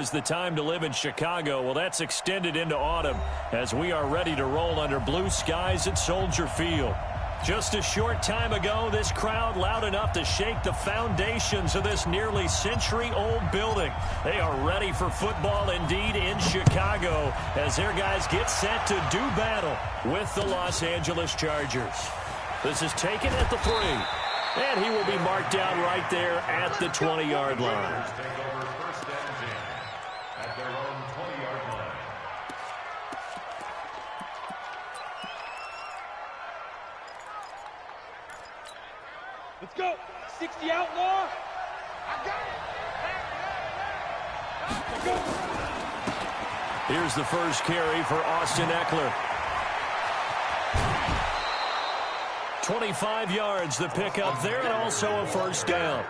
Is the time to live in Chicago. Well, that's extended into autumn as we are ready to roll under blue skies at Soldier Field. Just a short time ago, this crowd loud enough to shake the foundations of this nearly century-old building. They are ready for football indeed in Chicago as their guys get set to do battle with the Los Angeles Chargers. This is taken at the 3, and he will be marked down right there at the 20-yard line. Let's go. 60 outlaw. I got it. Here's the first carry for Austin Eckler. 25 yards the pickup there, and also a first down.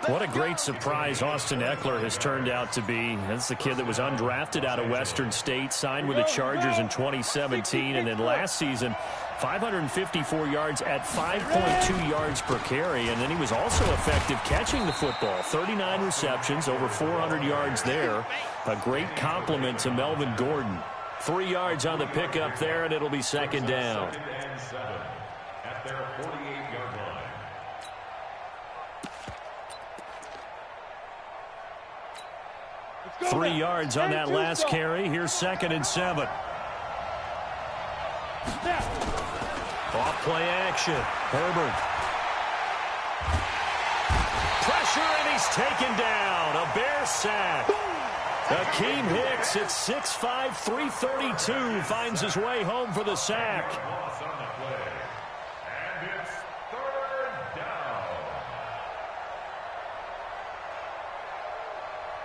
What a great surprise Austin Eckler has turned out to be. That's the kid that was undrafted out of Western State, signed with the Chargers in 2017, and then last season 554 yards at 5.2 yards per carry, and then he was also effective catching the football. 39 receptions, over 400 yards there. A great compliment to Melvin Gordon. 3 yards on the pickup there, and it'll be second down. At their 48-yard line. 3 yards on that last carry. Here's 2nd and 7. Off play action. Herbert. Pressure, and he's taken down. A Bear sack. Akeem Hicks at 6'5", 332 finds his way home for the sack. And it's 3rd down.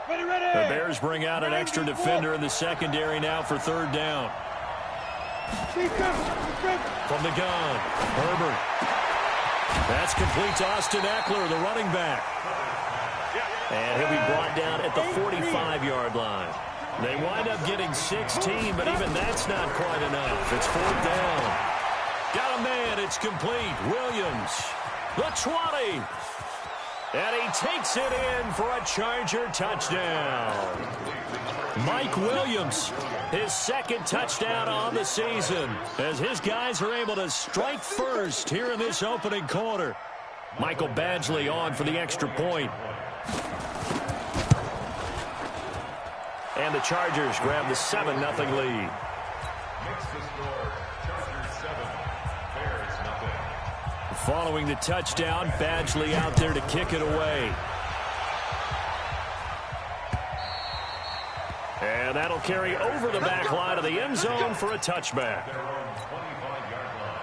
Ready. The Bears bring out an extra defender in the secondary now for 3rd down. From the gun, Herbert. That's complete to Austin Eckler, the running back. And he'll be brought down at the 45-yard line. They wind up getting 16, but even that's not quite enough. It's 4th down. Got a man, it's complete. Williams, the 20. And he takes it in for a Charger touchdown. Mike Williams, his 2nd touchdown on the season, as his guys are able to strike first here in this opening quarter. Michael Badgley on for the extra point. And the Chargers grab the 7-0 lead. Makes the score. Chargers 7, Bears nothing. Following the touchdown, Badgley out there to kick it away. And that'll carry over the back line of the end zone for a touchback. Their own 25-yard line.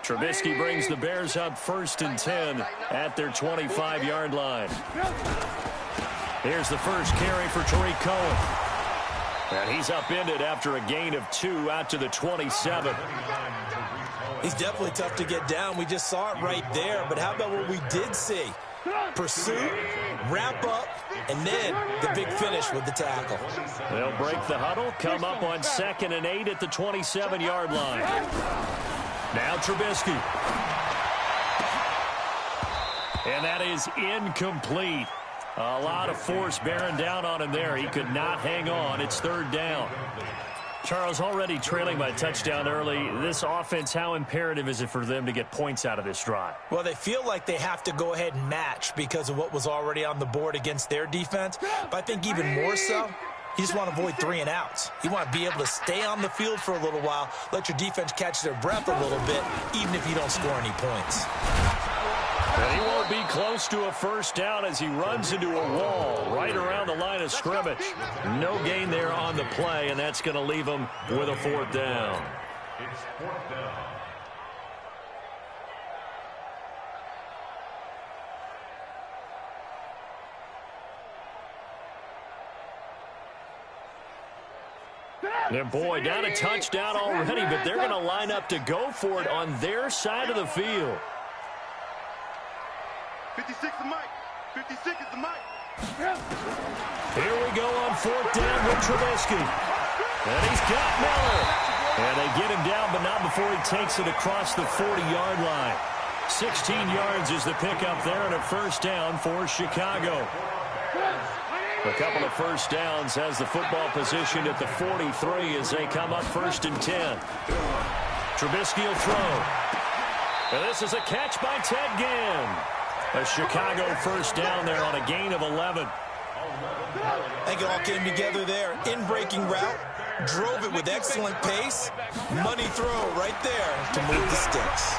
Trubisky brings the Bears up 1st and 10 at their 25-yard line. Here's the first carry for Tariq Cohen. And he's upended after a gain of 2 out to the 27. He's definitely tough to get down. We just saw it right there. But how about what we did see? Pursuit, wrap up, and then the big finish with the tackle. They'll break the huddle, come up on 2nd and 8 at the 27-yard line. Now Trubisky. And that is incomplete. A lot of force bearing down on him there. He could not hang on. It's 3rd down. Charles, already trailing by a touchdown early. This offense, how imperative is it for them to get points out of this drive? Well, they feel like they have to go ahead and match because of what was already on the board against their defense. But I think even more so, you just want to avoid 3 and outs. You want to be able to stay on the field for a little while, let your defense catch their breath a little bit, even if you don't score any points. And he won't be close to a first down as he runs into a wall right around the line of scrimmage. No gain there on the play, and that's going to leave him with a 4th down. It's 4th down. And boy, down a touchdown already, but they're going to line up to go for it on their side of the field. 56 is Mike. 56 is the Mike. Here we go on 4th down with Trubisky. And he's got Miller. get him down, but not before he takes it across the 40-yard line. 16 yards is the pickup there, and a first down for Chicago. A couple of first downs has the football positioned at the 43 as they come up 1st and 10. Trubisky will throw. And this is a catch by Ted Ginn. A Chicago first down there on a gain of 11. I think it all came together there. In-breaking route, drove it with excellent pace. Money throw right there to move the sticks.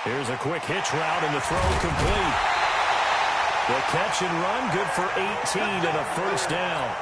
Here's a quick hitch route, and the throw complete. The catch and run, good for 18 and a first down.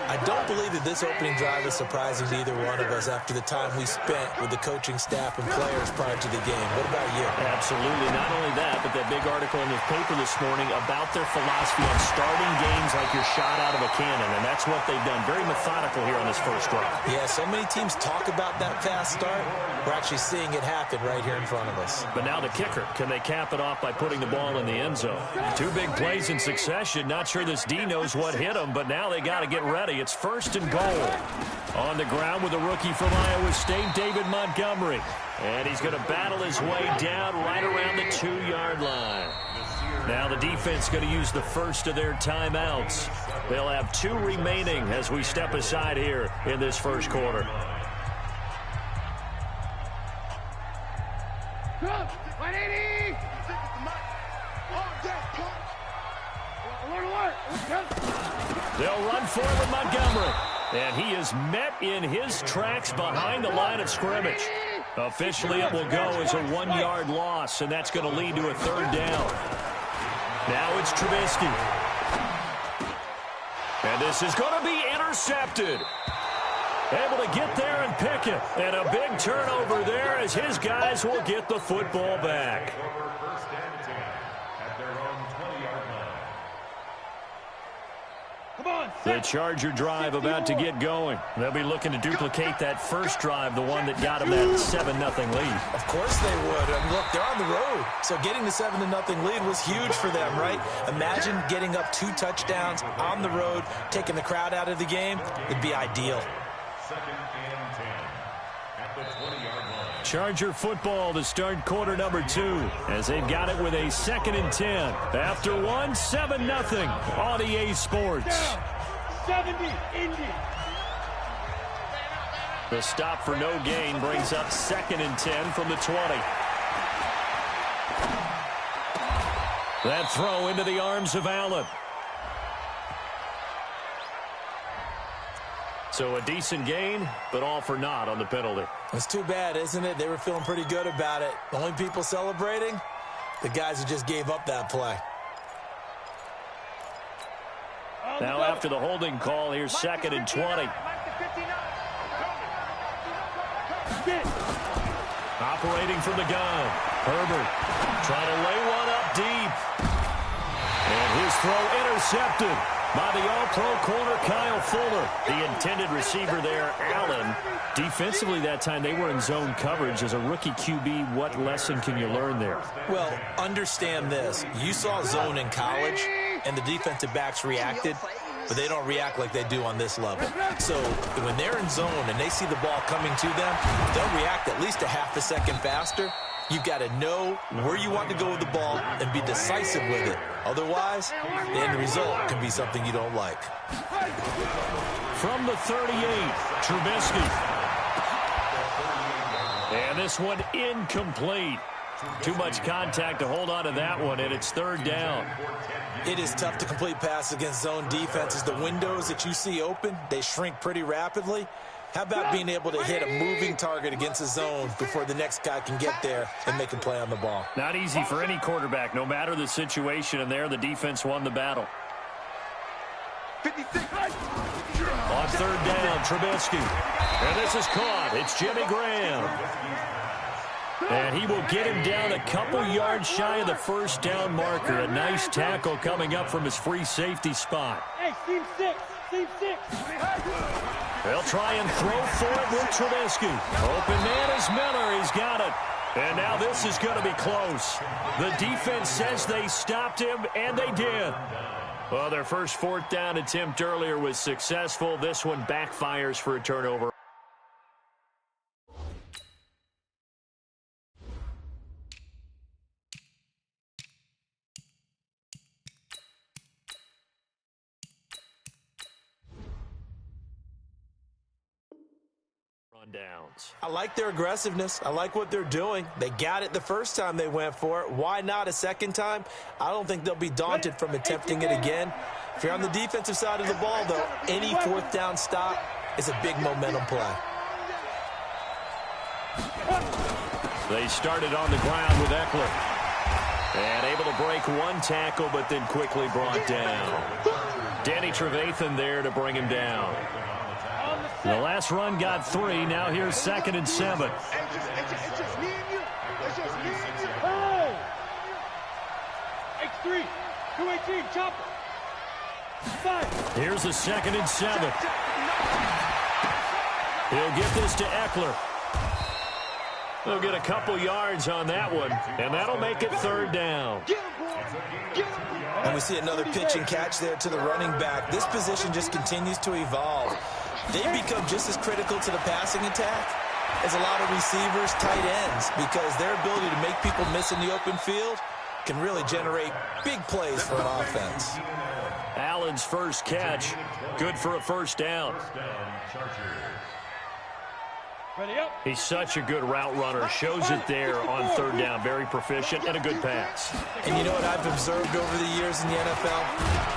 I don't believe that this opening drive is surprising to either one of us after the time we spent with the coaching staff and players prior to the game. What about you? Absolutely. Not only that, but that big article in the paper this morning about their philosophy on starting games like you're shot out of a cannon, and that's what they've done. Very methodical here on this first drive. Yeah, so many teams talk about that fast start. We're actually seeing it happen right here in front of us. But now the kicker. Can they cap it off by putting the ball in the end zone? Two big plays in succession. Not sure this D knows what hit him, but now they got to get ready. It's 1st and goal. On the ground with a rookie from Iowa State, David Montgomery. And he's going to battle his way down right around the 2-yard line. Now the defense going to use the first of their timeouts. They'll have 2 remaining as we step aside here in this first quarter. They'll run forward with Montgomery. And he is met in his tracks behind the line of scrimmage. Officially, it will go as a 1-yard loss, and that's going to lead to a 3rd down. Now it's Trubisky. And this is going to be intercepted. Able to get there and pick it. And a big turnover there as his guys will get the football back. The Charger drive about to get going. They'll be looking to duplicate that first drive, the one that got them that 7-0 lead. Of course they would. And look, they're on the road. So getting the 7-0 lead was huge for them, right? Imagine getting up 2 touchdowns on the road, taking the crowd out of the game. It'd be ideal. 2nd and 10 at the 20-yard line. Charger football to start quarter number 2 as they've got it with a 2nd and 10. After 1, 7-0 on EA Sports. 70, Indy. The stop for no gain brings up 2nd and 10 from the 20. That throw into the arms of Allen. So a decent gain, but all for naught on the penalty. It's too bad, isn't it? They were feeling pretty good about it. The only people celebrating, the guys who just gave up that play. Now after the holding call, here's 2nd and 20. Operating from the gun. Herbert trying to lay one up deep. And his throw intercepted by the all-pro corner, Kyle Fuller. The intended receiver there, Allen. Defensively that time, they were in zone coverage. As a rookie QB, what lesson can you learn there? Well, understand this. You saw zone in college, and the defensive backs reacted, but they don't react like they do on this level. So when they're in zone and they see the ball coming to them, they'll react at least a half a second faster. You've got to know where you want to go with the ball and be decisive with it. Otherwise, the end result can be something you don't like. From the 38, Trubisky. And this one incomplete. Too much contact to hold on to that one, and it's 3rd down. It is tough to complete passes against zone defenses. The windows that you see open, they shrink pretty rapidly. How about being able to hit a moving target against a zone before the next guy can get there and make a play on the ball? Not easy for any quarterback, no matter the situation, and there the defense won the battle. 56. On 3rd down, Trubisky. And this is caught. It's Jimmy Graham. And he will get him down a couple yards shy of the first down marker. A nice tackle coming up from his free safety spot. Hey, team 6. Team 6. They'll try and throw for it with Trubisky. Open man is Miller. He's got it. And now this is going to be close. The defense says they stopped him, and they did. Well, their first fourth down attempt earlier was successful. This one backfires for a turnover. Downs. I like their aggressiveness. I like what they're doing. They got it the first time they went for it. Why not a second time? I don't think they'll be daunted from attempting it again. If you're on the defensive side of the ball, though, any fourth down stop is a big momentum play. They started on the ground with Eckler. And able to break one tackle, but then quickly brought down. Danny Trevathan there to bring him down. The last run got 3. Now here's 2nd and 7. It's just me and you. It's just me and you. Hey! X3, 218, chopper. 5. Here's the 2nd and 7. He'll get this to Eckler. He'll get a couple yards on that one, and that'll make it 3rd down. And we see another pitch and catch there to the running back. This position just continues to evolve. They become just as critical to the passing attack as a lot of receivers, tight ends, because their ability to make people miss in the open field can really generate big plays for an offense. Allen's first catch, good for a first down. He's such a good route runner. Shows it there on 3rd down. Very proficient and a good pass. And you know what I've observed over the years in the NFL?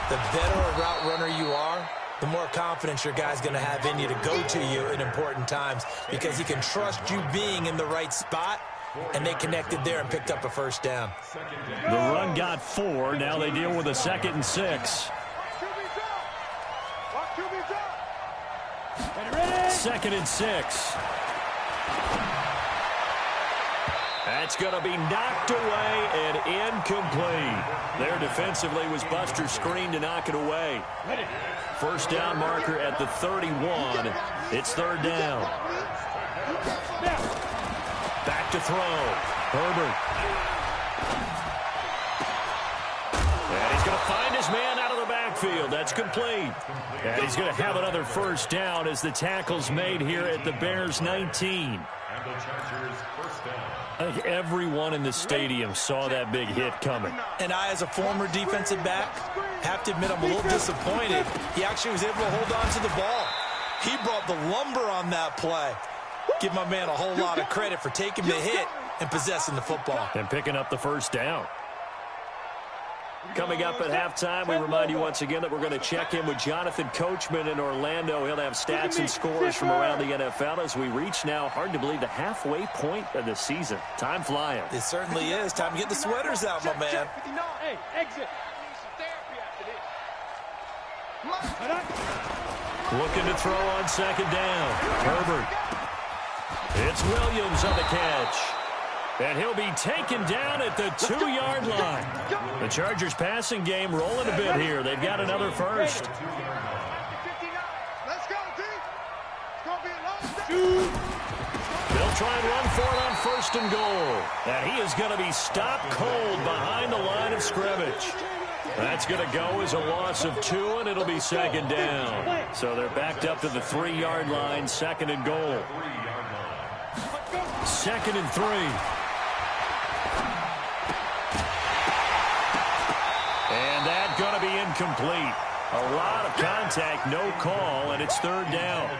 The better a route runner you are, the more confidence your guy's going to have in you to go to you in important times, because he can trust you being in the right spot, and they connected there and picked up a first down. The run got 4. Now they deal with a 2nd and 6. 2nd and 6. That's going to be knocked away and incomplete. There defensively was Buster's screen to knock it away. First down marker at the 31. It's 3rd down. Back to throw. Herbert. And he's going to find his man out of the backfield. That's complete. And he's going to have another first down as the tackle's made here at the Bears 19. I think everyone in the stadium saw that big hit coming. And I, as a former defensive back, have to admit I'm a little disappointed. He actually was able to hold on to the ball. He brought the lumber on that play. Give my man a whole lot of credit for taking the hit and possessing the football. And picking up the first down. Coming up at halftime, we remind you once again that we're going to check in with Jonathan Coachman in Orlando. He'll have stats and scores from around the NFL as we reach now, hard to believe, the halfway point of the season. Time flying. It certainly is. Time to get the sweaters out, my man. Hey, exit. Looking to throw on 2nd down. Herbert. It's Williams on the catch. And he'll be taken down at the 2-yard line. The Chargers passing game rolling a bit here. They've got another first. Let's go, D. It's going to be a long day. They'll try and run for it on 1st and goal. And he is going to be stopped cold behind the line of scrimmage. That's going to go as a loss of 2, and it'll be 2nd down. So they're backed up to the 3-yard line, 2nd and goal. 2nd and 3. And that's going to be incomplete. A lot of contact, no call, and it's 3rd down.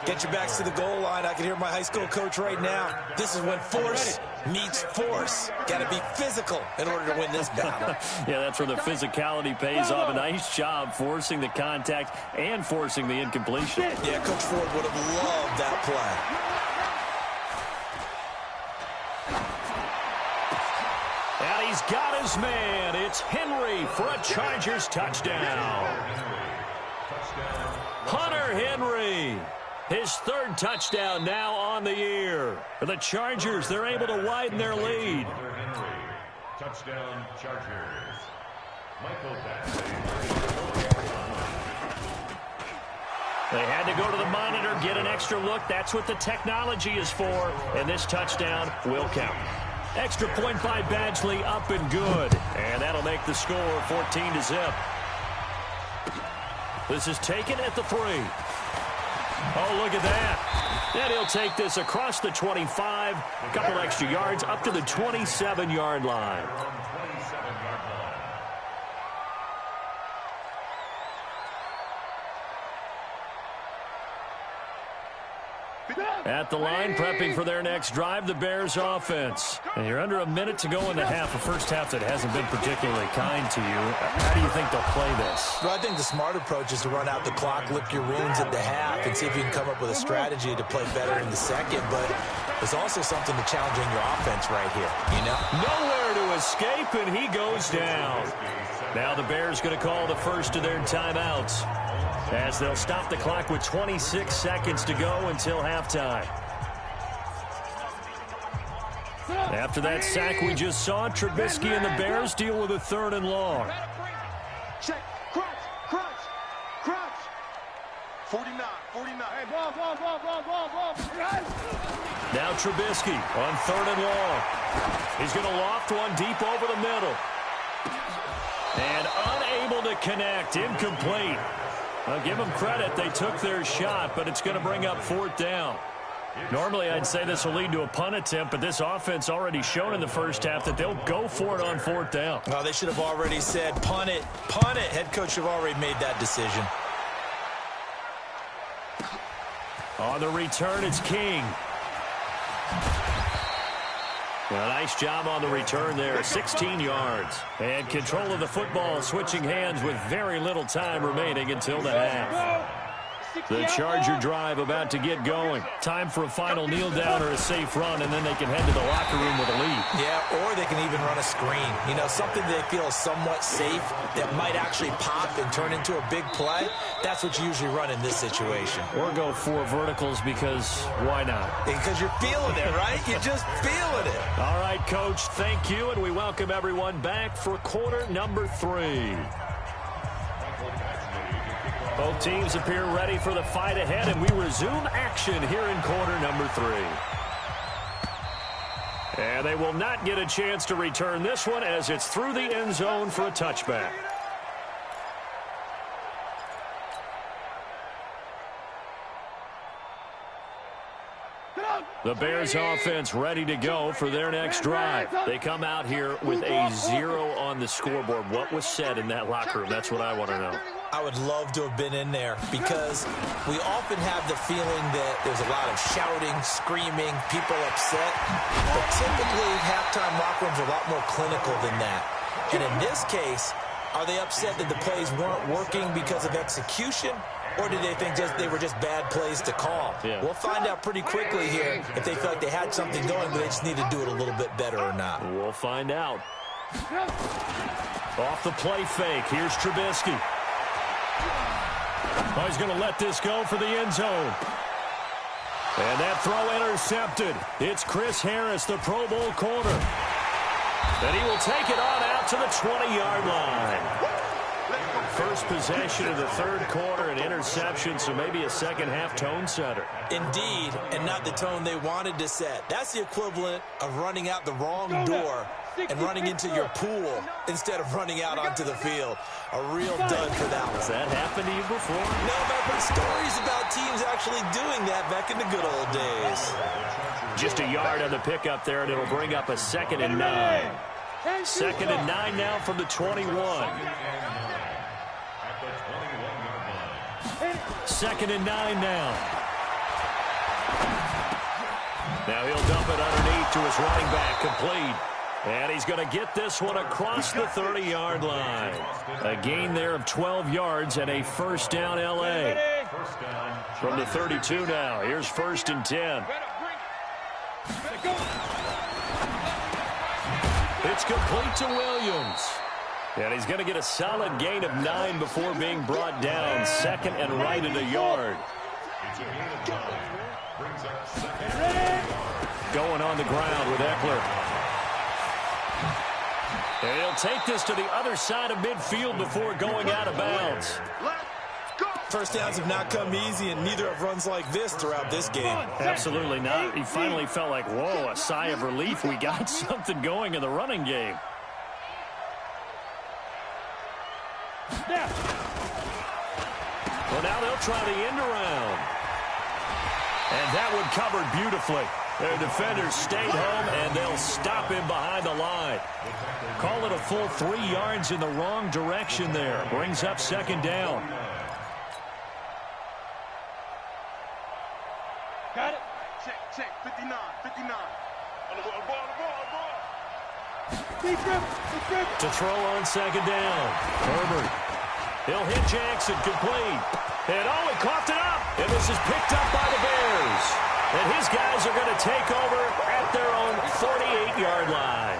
Get your backs to the goal line. I can hear my high school coach right now. This is when force meets force. Got to be physical in order to win this battle. Yeah, that's where the physicality pays off. A nice job forcing the contact and forcing the incompletion. Yeah, Coach Ford would have loved that play. And he's got his man. It's Henry for a Chargers touchdown. Hunter Henry. His 3rd touchdown now on the year. For the Chargers, they're able to widen their lead. Touchdown, Chargers. Michael They had to go to the monitor, get an extra look. That's what the technology is for. And this touchdown will count. Extra point by Badgley, up and good. And that'll make the score 14-0. This is taken at the 3. Oh, look at that. And he'll take this across the 25, a couple extra yards up to the 27-yard line. At the line, prepping for their next drive, the Bears offense. And you're under a minute to go in the half, a first half that hasn't been particularly kind to you. How do you think they'll play this? Well, I think the smart approach is to run out the clock, lick your wounds at the half, and see if you can come up with a strategy to play better in the second. But there's also something to challenging your offense right here, you know? Nowhere to escape, and he goes down. Now the Bears going to call the first of their timeouts, as they'll stop the clock with 26 seconds to go until halftime. After that sack we just saw, Trubisky and the Bears deal with a 3rd and long. Check. Crunch. 49. Hey, ball. Now Trubisky on 3rd and long. He's going to loft one deep over the middle. And unable to connect, incomplete. I'll give them credit. They took their shot, but it's going to bring up 4th down. Normally, I'd say this will lead to a punt attempt, but this offense already shown in the first half that they'll go for it on 4th down. Well, they should have already said, punt it. Head coach should have already made that decision. On the return, it's King. Well, nice job on the return there, 16 yards. And control of the football, switching hands with very little time remaining until the half. The Charger drive about to get going. Time for a final kneel down or a safe run, and then they can head to the locker room with a lead. Yeah, or they can even run a screen. You know, something they feel is somewhat safe that might actually pop and turn into a big play. That's what you usually run in this situation. Or go 4 verticals because why not? Because you're feeling it, right? You're just feeling it. All right, Coach, thank you, and we welcome everyone back for quarter number 3. Both teams appear ready for the fight ahead, and we resume action here in quarter number 3. And they will not get a chance to return this one as it's through the end zone for a touchback. The Bears offense ready to go for their next drive. They come out here with a 0 on the scoreboard. What was said in that locker room? That's what I want to know. I would love to have been in there because we often have the feeling that there's a lot of shouting, screaming, people upset. But typically, halftime locker rooms are a lot more clinical than that. And in this case, are they upset that the plays weren't working because of execution? Or did they think they were just bad plays to call? Yeah. We'll find out pretty quickly here if they felt like they had something going, but they just need to do it a little bit better or not. We'll find out. Off the play fake, here's Trubisky. Oh, he's going to let this go for the end zone. And that throw intercepted. It's Chris Harris, the Pro Bowl corner. And he will take it on out to the 20-yard line. First possession of the 3rd quarter, an interception, so maybe a second-half tone setter. Indeed, and not the tone they wanted to set. That's the equivalent of running out the wrong door and running into your pool instead of running out onto the field. A real dud for that one. Has that happened to you before? No, but I've heard stories about teams actually doing that back in the good old days. Just a yard on the pickup there, and it'll bring up a 2nd and 9. 2nd and 9 now from the 21. 2nd and 9 now. Now he'll dump it underneath to his running back, complete. And he's going to get this one across the 30-yard line. A gain there of 12 yards and a first down L.A. From the 32 now. Here's 1st and 10. It's complete to Williams. And he's going to get a solid gain of 9 before being brought down. 2nd and right at a yard. Going on the ground with Eckler. And he'll take this to the other side of midfield before going out of bounds. First downs have not come easy, and neither have runs like this throughout this game. Absolutely not. He finally felt like, whoa, a sigh of relief. We got something going in the running game. So now they'll try the end around. And that one covered beautifully. Their defenders stayed home, and they'll stop him behind the line. Call it a full 3 yards in the wrong direction there. Brings up second down. Got it? Check. 59. On the ball. To throw on second down. Herbert. He'll hit Jackson complete. And he coughed it up. And this is picked up by the Bears. And his guys are going to take over at their own 48-yard line.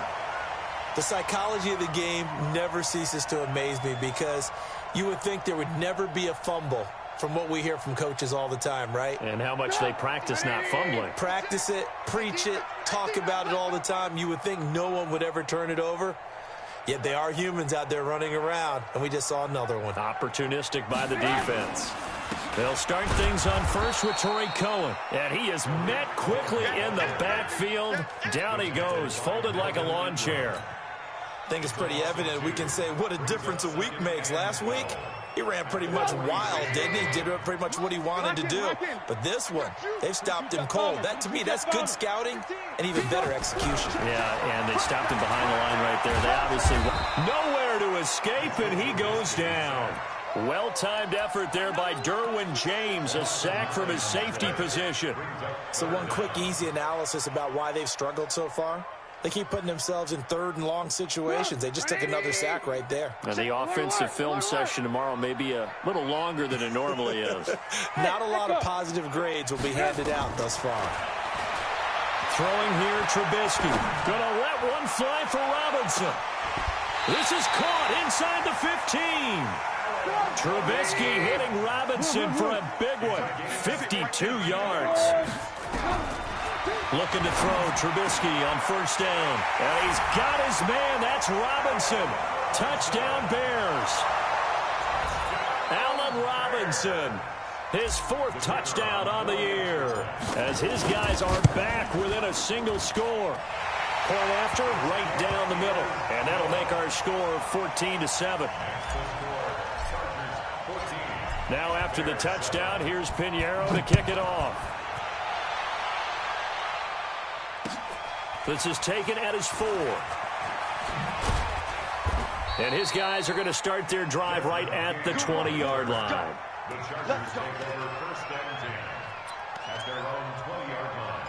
The psychology of the game never ceases to amaze me because you would think there would never be a fumble from what we hear from coaches all the time, right? And how much they practice not fumbling. Practice it, preach it, talk about it all the time. You would think no one would ever turn it over. Yet they are humans out there running around, and we just saw another one. Opportunistic by the defense. They'll start things on first with Torrey Cohen. And he is met quickly in the backfield. Down he goes, folded like a lawn chair. I think it's pretty evident. We can say what a difference a week makes. Last week, he ran pretty much wild, didn't he? Did pretty much what he wanted to do. But this one, they've stopped him cold. That, to me, that's good scouting and even better execution. Yeah, and they stopped him behind the line right there. They obviously nowhere to escape, and he goes down. Well-timed effort there by Derwin James, a sack from his safety position. So one quick, easy analysis about why they've struggled so far. They keep putting themselves in third and long situations. They just took another sack right there. And the offensive film session tomorrow may be a little longer than it normally is. Not a lot of positive grades will be handed out thus far. Throwing here, Trubisky. Gonna let one fly for Robinson. This is caught inside the 15. Trubisky hitting Robinson for a big one. 52 yards. Looking to throw, Trubisky on first down. And he's got his man. That's Robinson. Touchdown, Bears. Allen Robinson, his 4th touchdown on the year, as his guys are back within a single score. Point after, right down the middle. And that'll make our score 14-7. Now after the touchdown, here's Pinheiro to kick it off. This is taken at his 4. And his guys are going to start their drive right at the 20-yard line. The Chargers take over first and 10 at their own 20-yard line.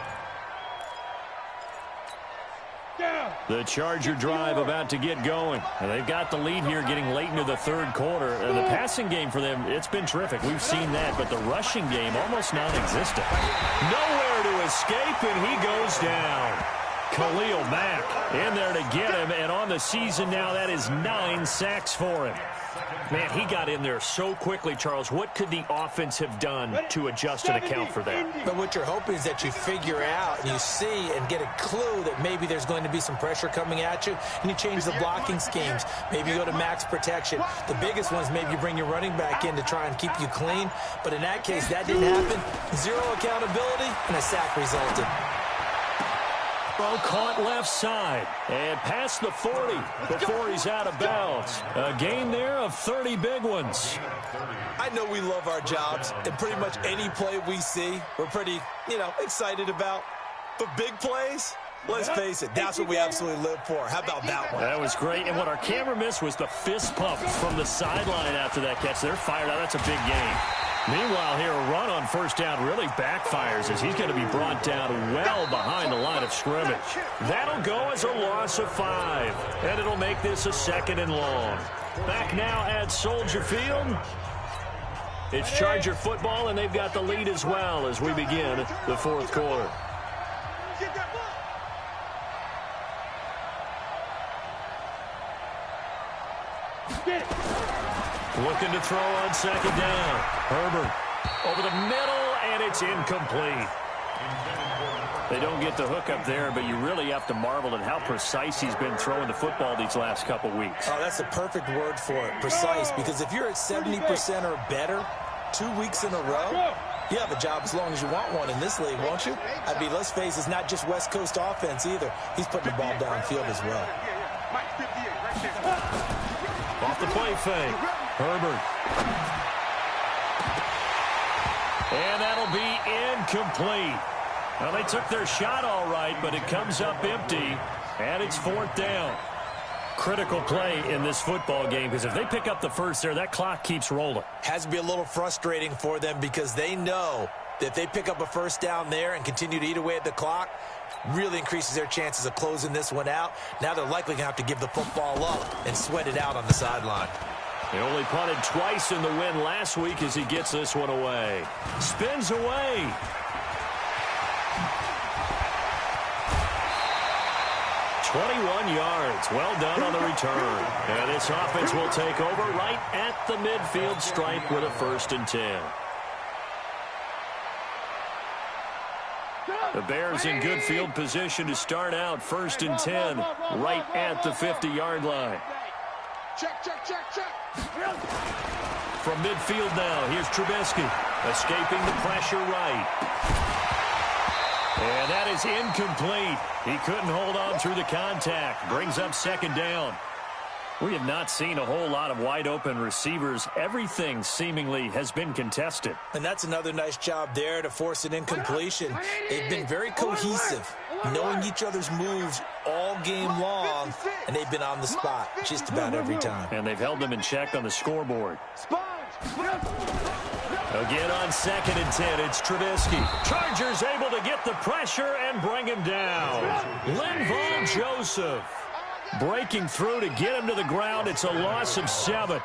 The Charger drive about to get going. And they've got the lead here getting late into the third quarter. And the passing game for them, it's been terrific. We've seen that. But the rushing game, almost non-existent. Nowhere to escape, and he goes down. Khalil Mack in there to get him, and on the season now, that is 9 sacks for him. Man, he got in there so quickly, Charles. What could the offense have done to adjust and account for that? But what you're hoping is that you figure out and you see and get a clue that maybe there's going to be some pressure coming at you, and you change the blocking schemes. Maybe you go to max protection. The biggest one is maybe you bring your running back in to try and keep you clean. But in that case, that didn't happen. 0 accountability, and a sack resulted. Caught left side and past the 40 before he's out of bounds. A gain there of 30 big ones. I know we love our jobs, and pretty much any play we see, we're pretty, excited about. But big plays, let's face it, that's what we absolutely live for. How about that one? That was great, and what our camera missed was the fist pump from the sideline after that catch. They're fired out. That's a big gain. Meanwhile, here, a run on first down really backfires as he's going to be brought down well behind the line of scrimmage. That'll go as a loss of 5, and it'll make this a 2nd and long. Back now at Soldier Field. It's Charger football, and they've got the lead as well as we begin the 4th quarter. Looking to throw on second down. Herbert over the middle, and it's incomplete. They don't get the hook up there, but you really have to marvel at how precise he's been throwing the football these last couple weeks. Oh, that's the perfect word for it, precise, because if you're at 70% or better 2 weeks in a row, you have a job as long as you want one in this league, won't you? I mean, let's face it, it's not just West Coast offense either. He's putting the ball downfield as well. Off the play fake. Herbert. And that'll be incomplete. Well, they took their shot all right, but it comes up empty, and it's 4th down. Critical play in this football game, because if they pick up the first there, that clock keeps rolling. Has to be a little frustrating for them because they know that if they pick up a first down there and continue to eat away at the clock, really increases their chances of closing this one out. Now they're likely going to have to give the football up and sweat it out on the sideline. He only punted twice in the win last week as he gets this one away. Spins away. "21 yards. Well done on the return. And this offense will take over right at the midfield stripe with a 1st and 10. The Bears in good field position to start out 1st and 10 right at the 50-yard line. Check, check, check, check. From midfield now, here's Trubisky, escaping the pressure right. And that is incomplete. He couldn't hold on through the contact. Brings up 2nd down. We have not seen a whole lot of wide-open receivers. Everything seemingly has been contested. And that's another nice job there to force an incompletion. They've been very cohesive, knowing each other's moves all game long, and they've been on the spot just about every time. And they've held them in check on the scoreboard. Again on 2nd and 10, it's Trubisky. Chargers able to get the pressure and bring him down. Linval Joseph breaking through to get him to the ground. It's a loss of 7.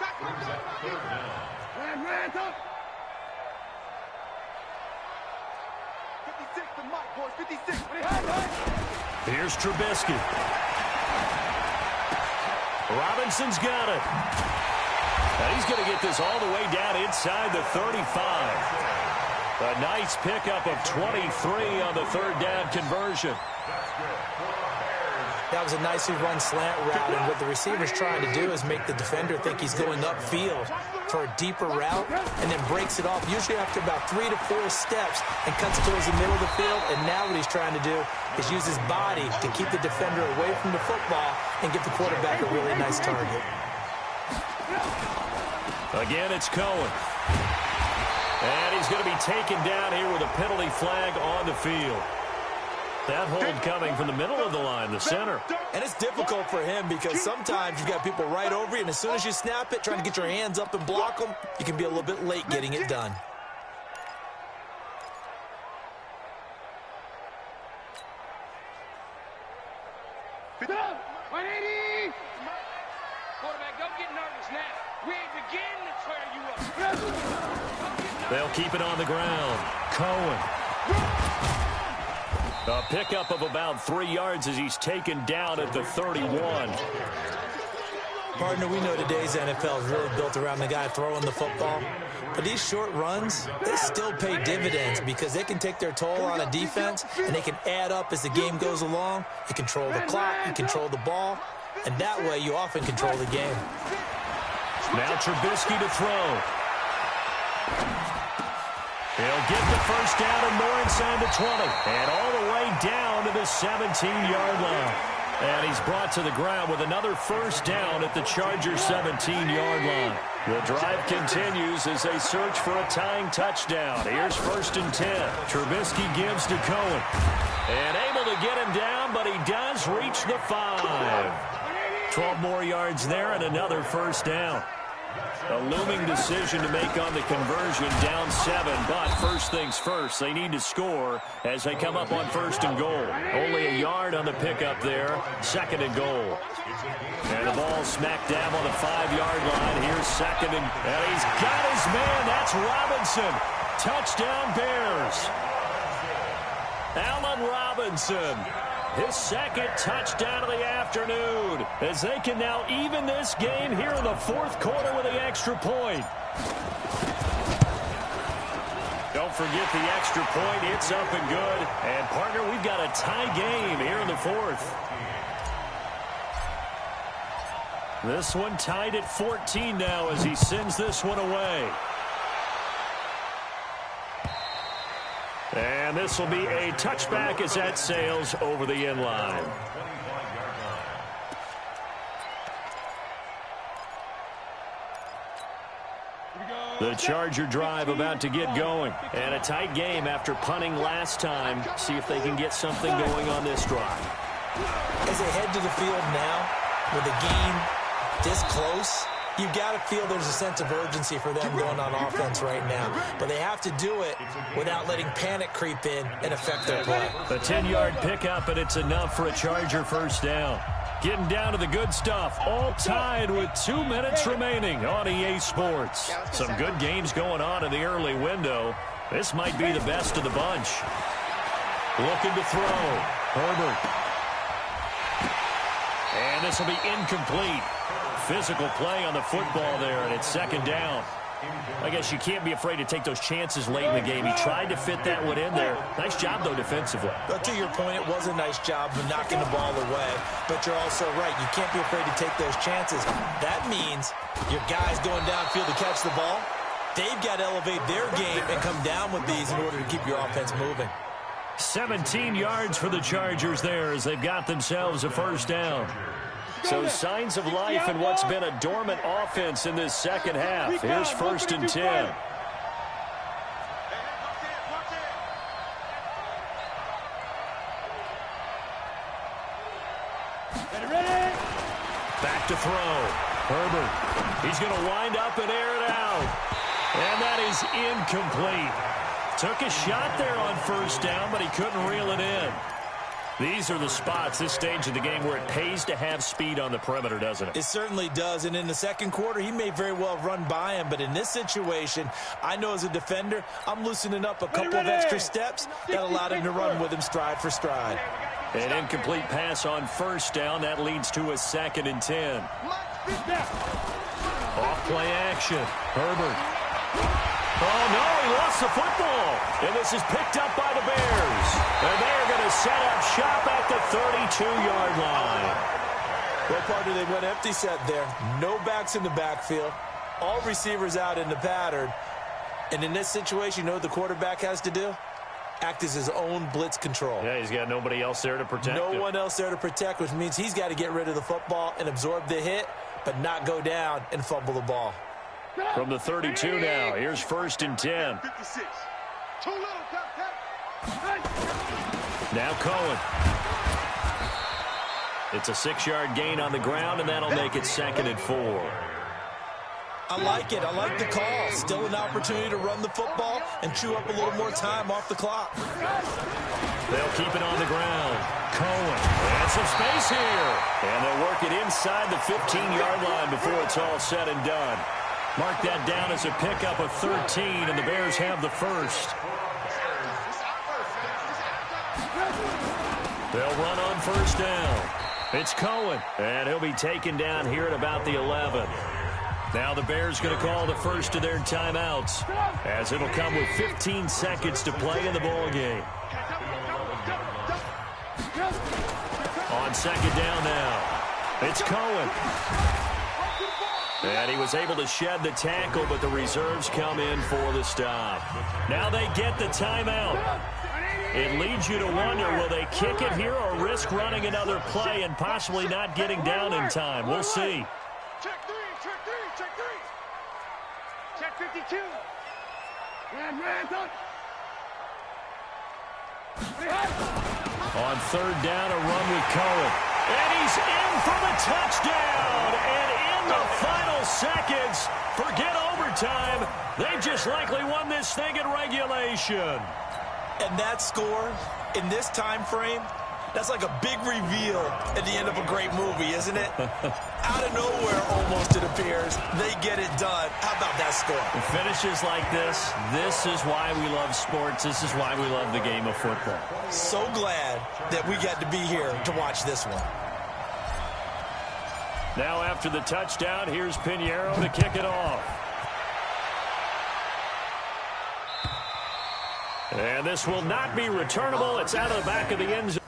Here's Trubisky. Robinson's got it. And he's going to get this all the way down inside the 35. A nice pickup of 23 on the 3rd down conversion. That was a nicely run slant route, and what the receiver's trying to do is make the defender think he's going upfield for a deeper route and then breaks it off, usually after about 3 to 4 steps, and cuts towards the middle of the field. And now what he's trying to do is use his body to keep the defender away from the football and give the quarterback a really nice target. Again, it's Cohen. And he's going to be taken down here with a penalty flag on the field. That hold coming from the middle of the line, the center. And it's difficult for him because sometimes you've got people right over you, and as soon as you snap it, trying to get your hands up and block them, you can be a little bit late getting it done. Quarterback, don't get nervous now. We ain't beginning to tear you up. They'll keep it on the ground. Cohen. A pickup of about 3 yards as he's taken down at the 31. Partner, we know today's NFL is really built around the guy throwing the football. But these short runs, they still pay dividends because they can take their toll on a defense, and they can add up as the game goes along. You control the clock, you control the ball, and that way you often control the game. Now Trubisky to throw. He'll get the first down and more inside the 20. And all the way down to the 17-yard line. And he's brought to the ground with another first down at the Chargers' 17-yard line. The drive continues as they search for a tying touchdown. Here's 1st and 10. Trubisky gives to Cohen. And able to get him down, but he does reach the 5. 12 more yards there and another first down. A looming decision to make on the conversion, down 7, but first things first, they need to score as they come up on 1st and goal. Only a yard on the pickup there, 2nd and goal. And the ball smack dab on the 5-yard line. Here's 2nd and he's got his man. That's Robinson. Touchdown Bears. Allen Robinson. His 2nd touchdown of the afternoon as they can now even this game here in the 4th quarter with the extra point. Don't forget the extra point. It's up and good. And, partner, we've got a tie game here in the 4th. This one tied at 14 now as he sends this one away. And this will be a touchback as that sails over the end line. Here we go. The Charger drive about to get going. And a tight game after punting last time. See if they can get something going on this drive. As they head to the field now, with the game this close, you've got to feel there's a sense of urgency for them going on offense right now. But they have to do it without letting panic creep in and affect their play. A 10-yard pickup, and it's enough for a Charger first down. Getting down to the good stuff, all tied with 2 minutes remaining on EA Sports. Some good games going on in the early window. This might be the best of the bunch. Looking to throw. Herbert. And this will be incomplete. Physical play on the football there, and it's second down. I guess you can't be afraid to take those chances late in the game. He tried to fit that one in there. Nice job, though, defensively. But to your point, it was a nice job of knocking the ball away. But you're also right. You can't be afraid to take those chances. That means your guys going downfield to catch the ball, they've got to elevate their game and come down with these in order to keep your offense moving. 17 yards for the Chargers there as they've got themselves a first down. So signs of life in what's been a dormant offense in this second half. Here's first and 10. Back to throw. Herbert. He's going to wind up and air it out. And that is incomplete. Took a shot there on first down, but he couldn't reel it in. These are the spots, this stage of the game, where it pays to have speed on the perimeter, doesn't it? It certainly does, and in the second quarter, he may very well run by him, but in this situation, I know as a defender, I'm loosening up a couple of extra steps that allowed him to run with him stride for stride. An incomplete pass on first down. That leads to a second and 10. Off play action. Herbert. Oh, no, he lost the football. And this is picked up by the Bears. And they're going to set up shop at the 32-yard line. Well, partner, they went empty set there. No backs in the backfield. All receivers out in the pattern. And in this situation, you know what the quarterback has to do? Act as his own blitz control. Yeah, he's got nobody else there to protect him. No one else there to protect, which means he's got to get rid of the football and absorb the hit, but not go down and fumble the ball. From the 32 now, here's first and 10. 56. Too little, Now Cohen. It's a 6-yard gain on the ground, and that'll make it second and 4. I like it. I like the call. Still an opportunity to run the football and chew up a little more time off the clock. They'll keep it on the ground. Cohen. And some space here. And they'll work it inside the 15-yard line before it's all said and done. Mark that down as a pickup of 13, and the Bears have the first. They'll run on first down. It's Cohen, and he'll be taken down here at about the 11. Now the Bears going to call the first of their timeouts, as it'll come with 15 seconds to play in the ball game. On second down now, it's Cohen. And he was able to shed the tackle, but the reserves come in for the stop. Now they get the timeout. It leads you to wonder, will they kick it here or risk running another play and possibly not getting down in time? We'll see. Check three, check three, check three. Check 52. On third down, a run with Cohen. And he's in for the touchdown. And in the final seconds, forget overtime. They just likely won this thing in regulation. And that score in this time frame, that's like a big reveal at the end of a great movie, isn't it? Out of nowhere, almost, it appears, they get it done. How about that score? Finishes like this is why we love sports. This is why we love the game of football. So glad that we got to be here to watch this one. Now after the touchdown, here's Pinheiro to kick it off. And this will not be returnable. It's out of the back of the end zone.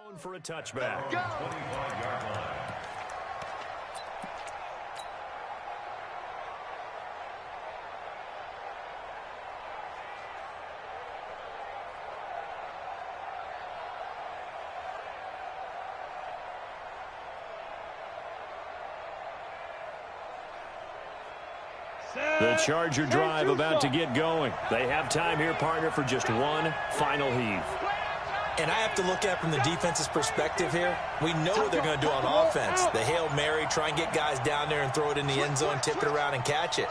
Thrown for a touchback. 25-yard line. The Charger drive about to get going. They have time here, partner, for just one final heave. And I have to look at it from the defense's perspective here. We know what they're going to do on offense. The Hail Mary, try and get guys down there and throw it in the end zone, tip it around and catch it.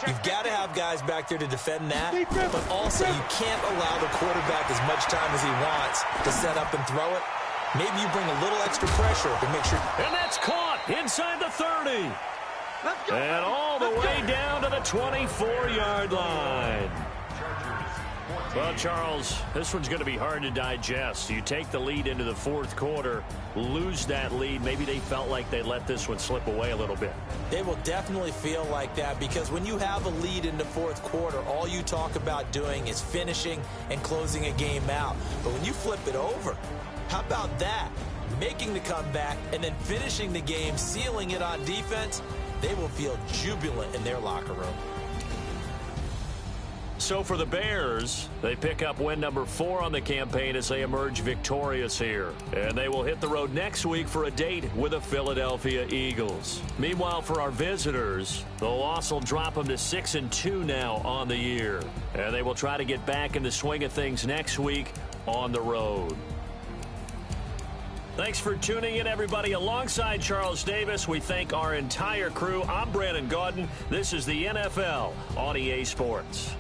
You've got to have guys back there to defend that, but also you can't allow the quarterback as much time as he wants to set up and throw it. Maybe you bring a little extra pressure to make sure. And that's caught inside the 30. And all the way down to the 24-yard line. Well, Charles, this one's going to be hard to digest. You take the lead into the fourth quarter, lose that lead. Maybe they felt like they let this one slip away a little bit. They will definitely feel like that because when you have a lead in the fourth quarter, all you talk about doing is finishing and closing a game out. But when you flip it over, how about that? Making the comeback and then finishing the game, sealing it on defense, they will feel jubilant in their locker room. So for the Bears, they pick up win number 4 on the campaign as they emerge victorious here. And they will hit the road next week for a date with the Philadelphia Eagles. Meanwhile, for our visitors, the loss will drop them to 6-2 now on the year. And they will try to get back in the swing of things next week on the road. Thanks for tuning in, everybody. Alongside Charles Davis, we thank our entire crew. I'm Brandon Gaudin. This is the NFL on EA Sports.